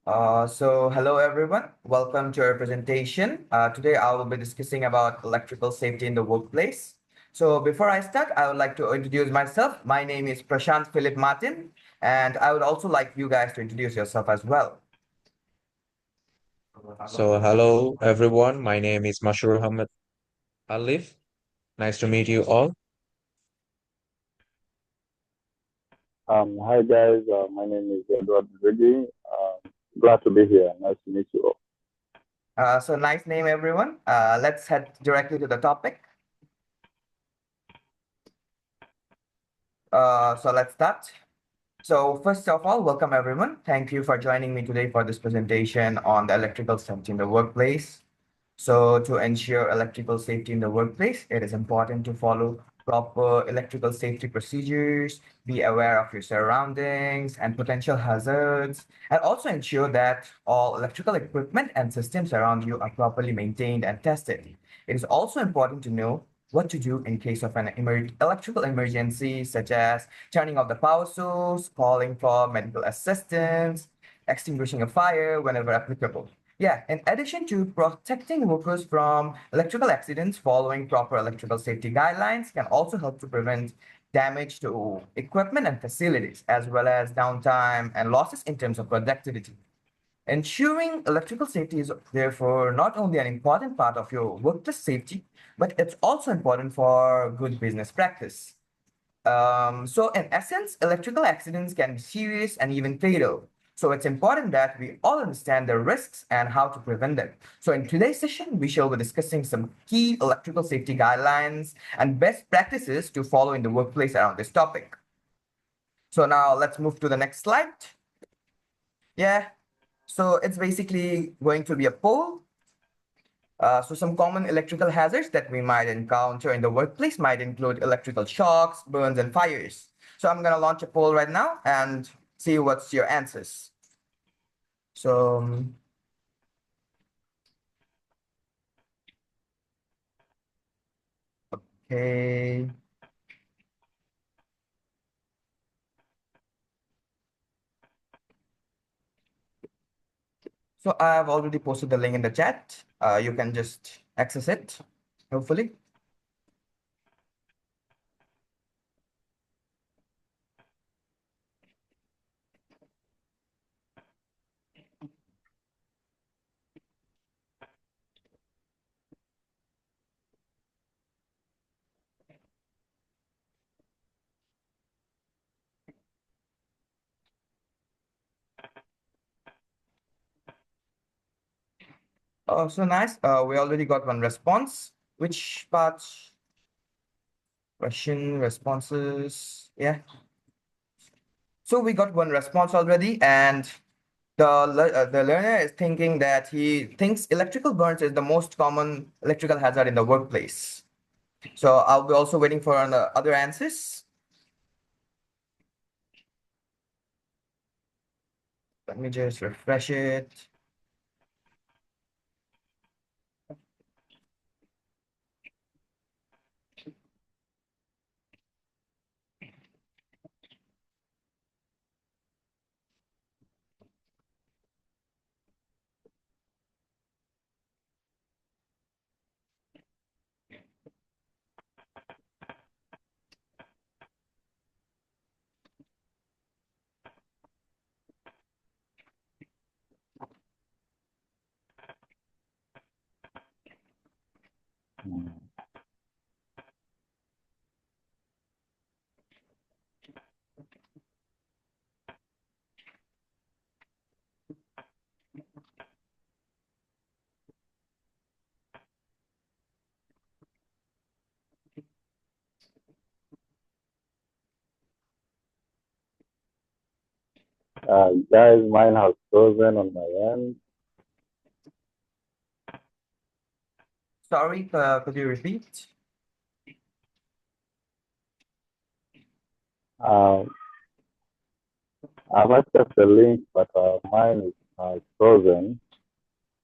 Hello everyone. Welcome to our presentation. Today I will be discussing about electrical safety in the workplace. So before I start, I would like to introduce myself. My name is Prashant Philip Martin, and I would also like you guys to introduce yourself as well. So, hello everyone. My name is Mashur Ahmed Alif. Nice to meet you all. Hi guys, my name is Edward Reggie. Glad to be here. Nice to meet you all. Nice name everyone. Let's head directly to the topic. Let's start. So first of all, welcome everyone. Thank you for joining me today for this presentation on the electrical safety in the workplace. So to ensure electrical safety in the workplace, it is important to follow proper electrical safety procedures, be aware of your surroundings and potential hazards, and also ensure that all electrical equipment and systems around you are properly maintained and tested. It is also important to know what to do in case of an electrical emergency, such as turning off the power source, calling for medical assistance, extinguishing a fire whenever applicable. Yeah, in addition to protecting workers from electrical accidents, following proper electrical safety guidelines can also help to prevent damage to equipment and facilities, as well as downtime and losses in terms of productivity. Ensuring electrical safety is therefore not only an important part of your workplace safety, but it's also important for good business practice. So in essence, electrical accidents can be serious and even fatal. So it's important that we all understand the risks and how to prevent them. So in today's session, we shall be discussing some key electrical safety guidelines and best practices to follow in the workplace around this topic. So now let's move to the next slide. Yeah, so it's basically going to be a poll. So some common electrical hazards that we might encounter in the workplace might include electrical shocks, burns, and fires. So I'm going to launch a poll right now and see what's your answers. So, okay. So I've already posted the link in the chat. You can just access it, hopefully. Oh, so nice. We already got one response. Which part? Question, responses. Yeah. So we got one response already, and the learner is thinking that he thinks electrical burns is the most common electrical hazard in the workplace. So I'll be also waiting for other answers. Let me just refresh it. Mm. Guys, mine has frozen on my end. Sorry, could you repeat? Um, I've accessed the link, but mine is frozen.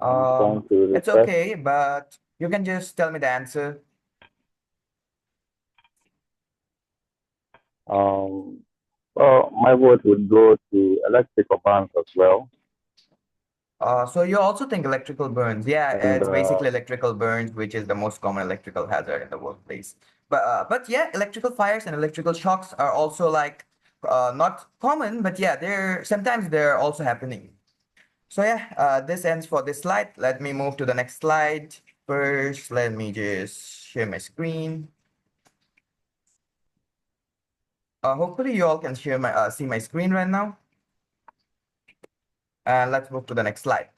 I'm trying to It's refresh. okay, but you can just tell me the answer. Well, my vote would go to electrical burns as well. So you also think electrical burns? Yeah, And it's basically electrical burns, which is the most common electrical hazard in the workplace. But yeah, electrical fires and electrical shocks are also like not common, but yeah, they're also happening. So yeah, this ends for this slide. Let me move to the next slide. First, let me just share my screen. Hopefully you all can share my see my screen right now. And let's move to the next slide.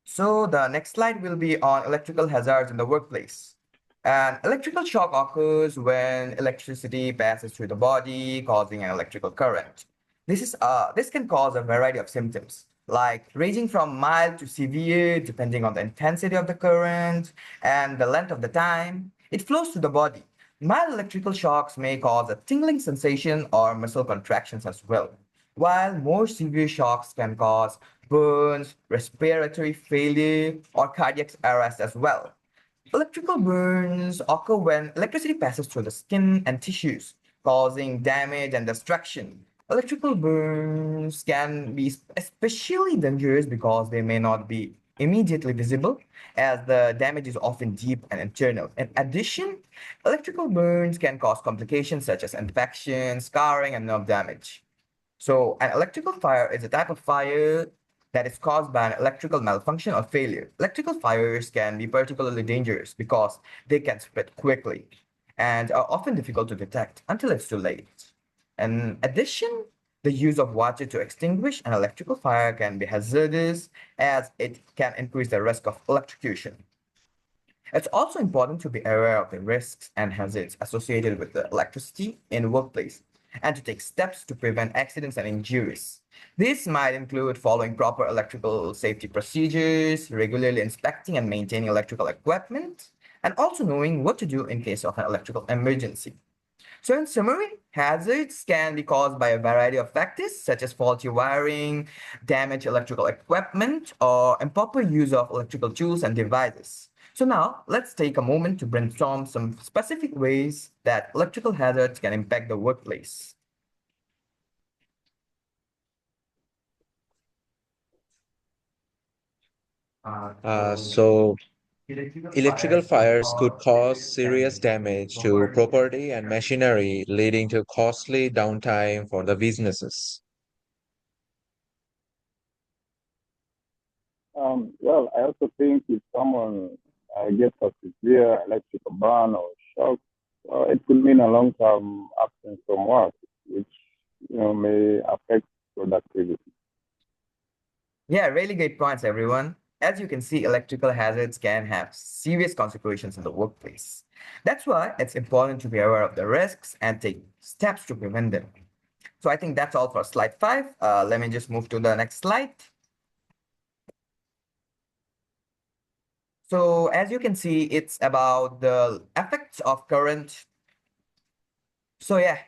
So the next slide will be on electrical hazards in the workplace. An electrical shock occurs when electricity passes through the body, causing an electrical current. This can cause a variety of symptoms, like ranging from mild to severe, depending on the intensity of the current and the length of the time it flows through the body. Mild electrical shocks may cause a tingling sensation or muscle contractions as well, while more severe shocks can cause burns, respiratory failure, or cardiac arrest as well. Electrical burns occur when electricity passes through the skin and tissues, causing damage and destruction. Electrical burns can be especially dangerous because they may not be immediately visible, as the damage is often deep and internal. In addition, electrical burns can cause complications such as infection, scarring, and nerve damage. So an electrical fire is a type of fire that is caused by an electrical malfunction or failure. Electrical fires can be particularly dangerous because they can spread quickly and are often difficult to detect until it's too late. In addition, the use of water to extinguish an electrical fire can be hazardous as it can increase the risk of electrocution. It's also important to be aware of the risks and hazards associated with the electricity in the workplace and to take steps to prevent accidents and injuries. This might include following proper electrical safety procedures, regularly inspecting and maintaining electrical equipment, and also knowing what to do in case of an electrical emergency. So in summary, hazards can be caused by a variety of factors such as faulty wiring, damaged electrical equipment, or improper use of electrical tools and devices. So now let's take a moment to brainstorm some specific ways that electrical hazards can impact the workplace. So electrical fires could cause serious damage to property and machinery, leading to costly downtime for the businesses. well, I also think if someone gets a severe electrical burn or shock, it could mean a long-term absence from work, which may affect productivity. Yeah, really great points, everyone. As you can see, electrical hazards can have serious consequences in the workplace. That's why it's important to be aware of the risks and take steps to prevent them. So I think that's all for slide 5. Let me just move to the next slide. So as you can see, it's about the effects of current. So yeah,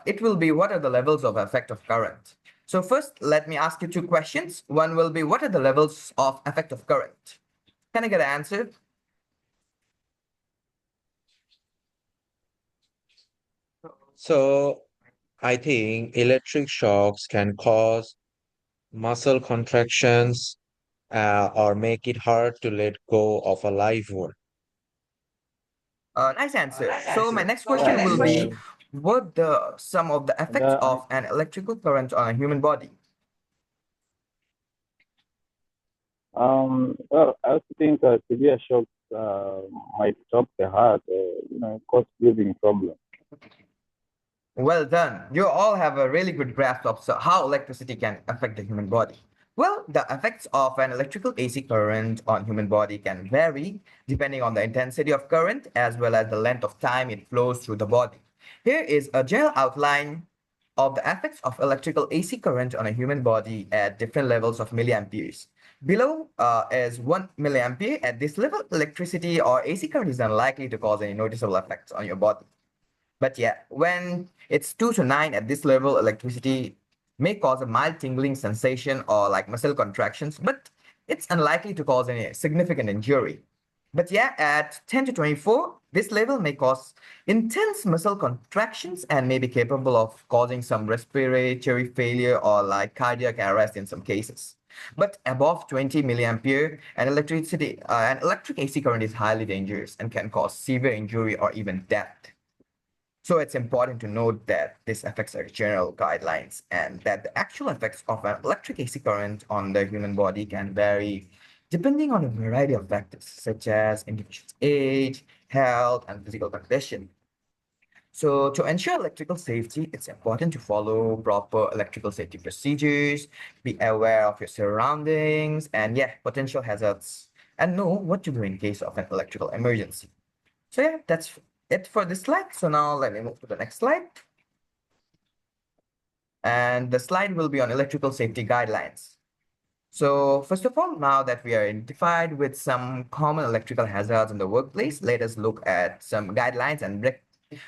it will be what are the levels of effect of current? So first, let me ask you two questions. One will be what are the levels of effect of current? Can I get an answer? So I think electric shocks can cause muscle contractions or make it hard to let go of a live one. Nice answer. So my next Yeah, question will and be what the some of the and effects of an electrical current on a human body? well, I also think severe shocks might stop the heart, cause breathing problems. Well done. You all have a really good grasp of how electricity can affect the human body. Well, the effects of an electrical AC current on human body can vary depending on the intensity of current as well as the length of time it flows through the body. Here is a general outline of the effects of electrical AC current on a human body at different levels of milliamperes. Below is 1 milliampere. At this level, electricity or AC current is unlikely to cause any noticeable effects on your body. But yeah, when it's 2 to 9 at this level, electricity may cause a mild tingling sensation or like muscle contractions, but it's unlikely to cause any significant injury. But yeah, at 10 to 24, This level may cause intense muscle contractions and may be capable of causing some respiratory failure or like cardiac arrest in some cases. But above 20 milliampere, an electric AC current is highly dangerous and can cause severe injury or even death. So it's important to note that this affects our general guidelines and that the actual effects of an electric AC current on the human body can vary depending on a variety of factors such as individual's age, health, and physical condition. So to ensure electrical safety, it's important to follow proper electrical safety procedures, be aware of your surroundings, and yeah, potential hazards, and know what to do in case of an electrical emergency. So yeah, that's it for this slide. So now let me move to the next slide. And the slide will be on electrical safety guidelines. So first of all, now that we are identified with some common electrical hazards in the workplace, let us look at some guidelines and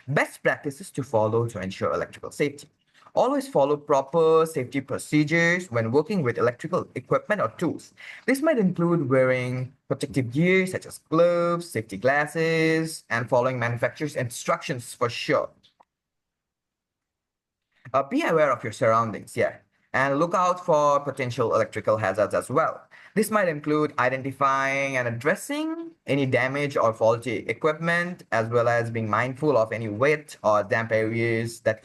best practices to follow to ensure electrical safety. Always follow proper safety procedures when working with electrical equipment or tools. This might include wearing protective gear such as gloves, safety glasses, and following manufacturer's instructions for sure. Be aware of your surroundings, yeah, and look out for potential electrical hazards as well. This might include identifying and addressing any damage or faulty equipment, as well as being mindful of any wet or damp areas that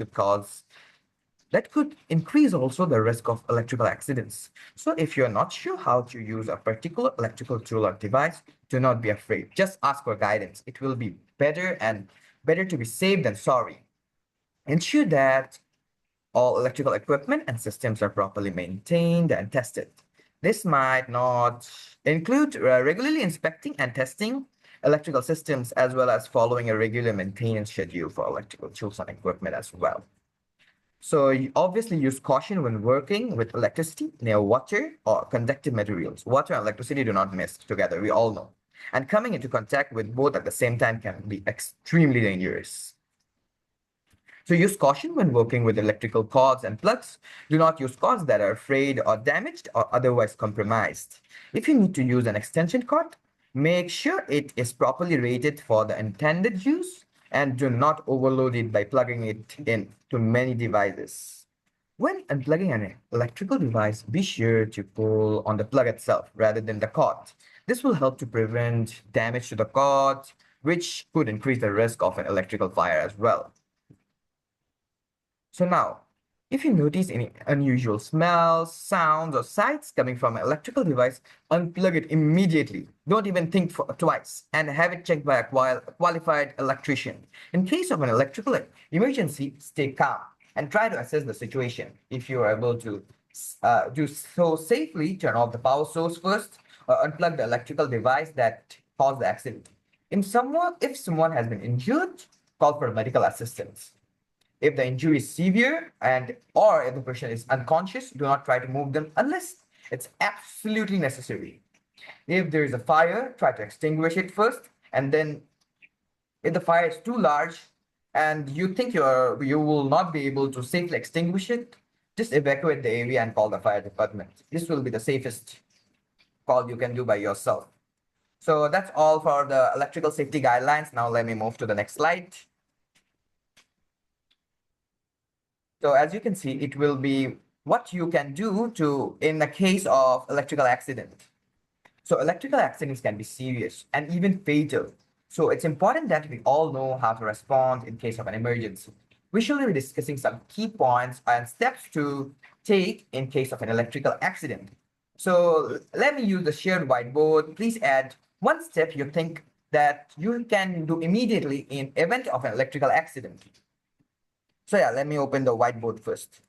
could increase also the risk of electrical accidents. So if you're not sure how to use a particular electrical tool or device, do not be afraid. Just ask for guidance. It will be better to be safe than sorry. Ensure that all electrical equipment and systems are properly maintained and tested. This might not include regularly inspecting and testing electrical systems as well as following a regular maintenance schedule for electrical tools and equipment as well. So you obviously use caution when working with electricity near water or conductive materials. Water and electricity do not mix together, we all know. And coming into contact with both at the same time can be extremely dangerous. So use caution when working with electrical cords and plugs. Do not use cords that are frayed or damaged or otherwise compromised. If you need to use an extension cord, make sure it is properly rated for the intended use and do not overload it by plugging it in to many devices. When unplugging an electrical device, be sure to pull on the plug itself rather than the cord. This will help to prevent damage to the cord, which could increase the risk of an electrical fire as well. So now, if you notice any unusual smells, sounds, or sights coming from an electrical device, unplug it immediately. Don't even think twice and have it checked by a qualified electrician. In case of an electrical emergency, stay calm and try to assess the situation. If you are able to do so safely, turn off the power source first or unplug the electrical device that caused the accident. If someone has been injured, call for medical assistance. If the injury is severe and or if the person is unconscious, do not try to move them unless it's absolutely necessary. If there is a fire, try to extinguish it first, and then if the fire is too large and you think you will not be able to safely extinguish it, just evacuate the area and call the fire department. This will be the safest call you can do by yourself. So that's all for the electrical safety guidelines. Now let me move to the next slide. So as you can see, it will be what you can do to in the case of electrical accident. So electrical accidents can be serious and even fatal. So it's important that we all know how to respond in case of an emergency. We shall be discussing some key points and steps to take in case of an electrical accident. So let me use the shared whiteboard. Please add one step you think that you can do immediately in event of an electrical accident. So yeah, let me open the whiteboard first.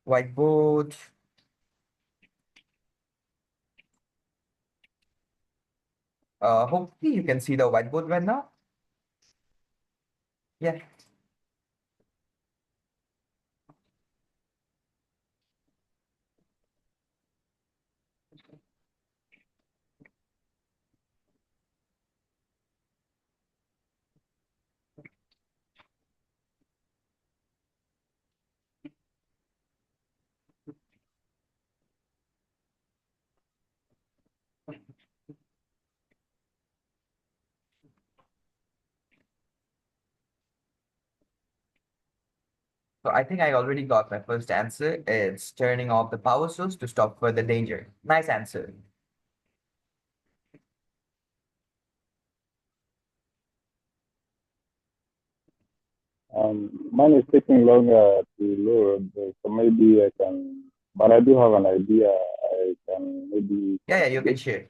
Whiteboard. Hopefully you can see the whiteboard right now. Yeah. So I think I already got my first answer. It's turning off the power source to stop further danger. Nice answer. Mine is taking longer to load, so maybe I can, but I do have an idea. I can maybe Yeah, you can contribute. share.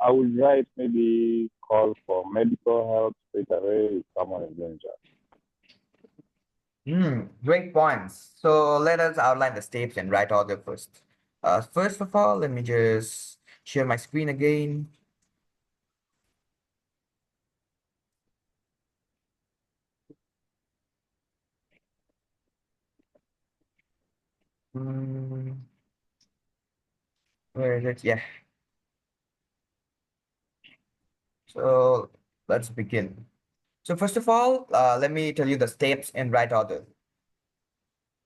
I would write maybe call for medical help straight away if someone is injured. Great points. So let us outline the steps in right order first. First of all, let me just share my screen again. Hmm, where is it? Yeah. So let's begin. So first of all, let me tell you the steps in right order.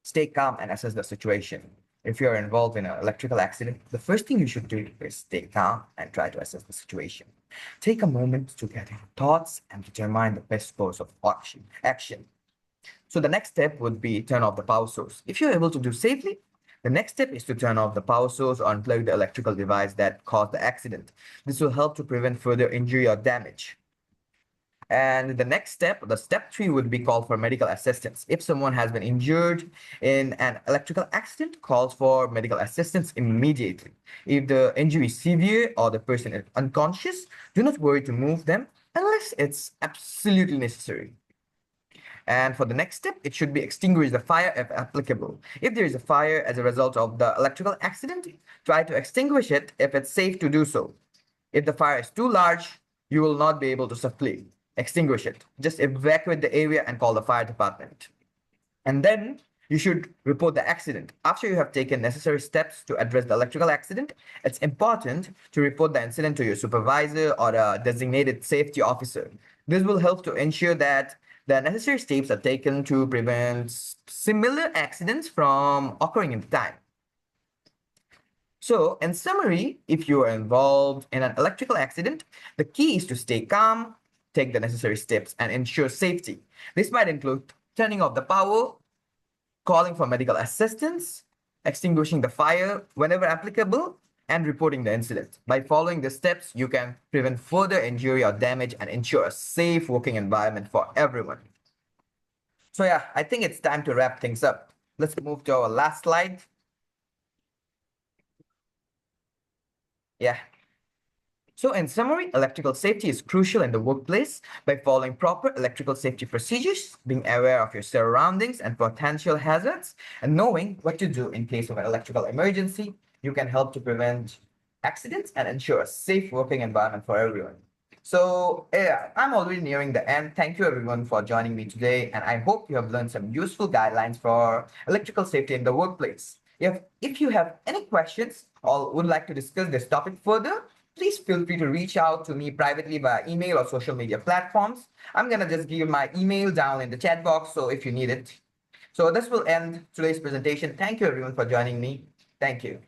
Stay calm and assess the situation. If you're involved in an electrical accident, the first thing you should do is stay calm and try to assess the situation. Take a moment to gather your thoughts and determine the best course of action. So the next step would be turn off the power source. If you're able to do safely, the next step is to turn off the power source or unplug the electrical device that caused the accident. This will help to prevent further injury or damage. And the next step, the step three, would be call for medical assistance. If someone has been injured in an electrical accident, calls for medical assistance immediately. If the injury is severe or the person is unconscious, do not worry to move them unless it's absolutely necessary. And for the next step, it should be extinguish the fire if applicable. If there is a fire as a result of the electrical accident, try to extinguish it if it's safe to do so. If the fire is too large, you will not be able to safely extinguish it. Just evacuate the area and call the fire department. And then you should report the accident. After you have taken necessary steps to address the electrical accident, it's important to report the incident to your supervisor or a designated safety officer. This will help to ensure that the necessary steps are taken to prevent similar accidents from occurring in time. So, in summary, if you are involved in an electrical accident, the key is to stay calm, take the necessary steps, and ensure safety. This might include turning off the power, calling for medical assistance, extinguishing the fire whenever applicable, and reporting the incident. By following the steps, you can prevent further injury or damage and ensure a safe working environment for everyone. So yeah, I think it's time to wrap things up. Let's move to our last slide. Yeah. So in summary, electrical safety is crucial in the workplace. By following proper electrical safety procedures, being aware of your surroundings and potential hazards, and knowing what to do in case of an electrical emergency, you can help to prevent accidents and ensure a safe working environment for everyone. So yeah, I'm already nearing the end. Thank you everyone for joining me today, and I hope you have learned some useful guidelines for electrical safety in the workplace. If you have any questions or would like to discuss this topic further, please feel free to reach out to me privately via email or social media platforms. I'm gonna just give my email down in the chat box, so if you need it. So this will end today's presentation. Thank you everyone for joining me. Thank you.